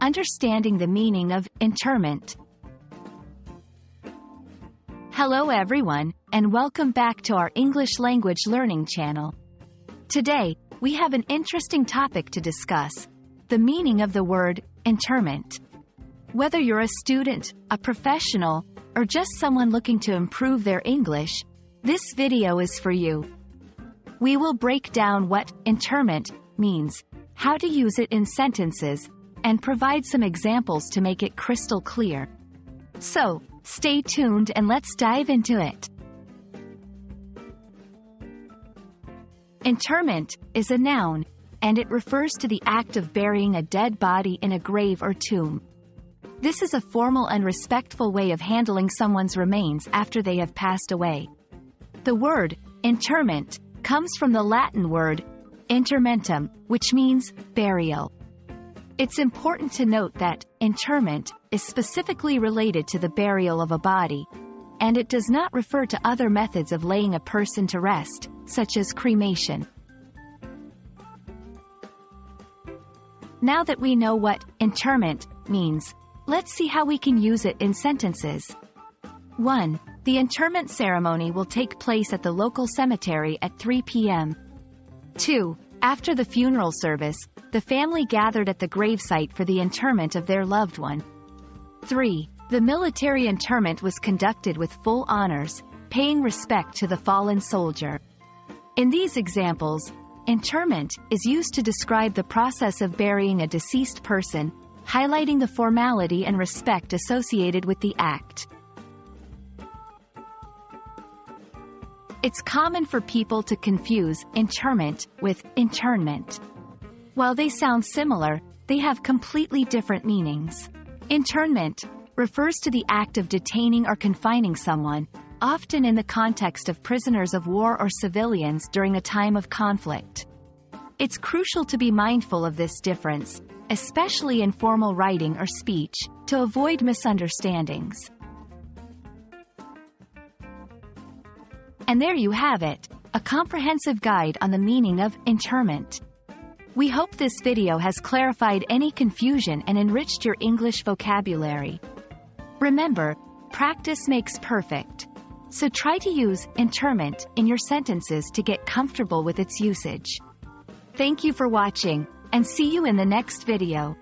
understanding the meaning of interment. Hello everyone, and welcome back to our English language learning channel. Today, we have an interesting topic to discuss: the meaning of the word interment. Whether you're a student, a professional, or just someone looking to improve their English, this video is for you. We will break down what interment means, how to use it in sentences, and provide some examples to make it crystal clear. So, stay tuned and let's dive into it. Interment is a noun, and it refers to the act of burying a dead body in a grave or tomb. This is a formal and respectful way of handling someone's remains after they have passed away. The word interment comes from the Latin word intermentum, which means burial. It's important to note that interment is specifically related to the burial of a body, and it does not refer to other methods of laying a person to rest, such as cremation. Now that we know what interment means, let's see how we can use it in sentences. 1. The interment ceremony will take place at the local cemetery at 3 p.m. 2. After the funeral service, the family gathered at the gravesite for the interment of their loved one. 3. The military interment was conducted with full honors, paying respect to the fallen soldier. In these examples, interment is used to describe the process of burying a deceased person, highlighting the formality and respect associated with the act. It's common for people to confuse interment with internment. While they sound similar, they have completely different meanings. Internment refers to the act of detaining or confining someone, often in the context of prisoners of war or civilians during a time of conflict. It's crucial to be mindful of this difference, especially in formal writing or speech, to avoid misunderstandings. And there you have it, a comprehensive guide on the meaning of interment. We hope this video has clarified any confusion and enriched your English vocabulary. Remember, practice makes perfect. So try to use interment in your sentences to get comfortable with its usage. Thank you for watching, and see you in the next video.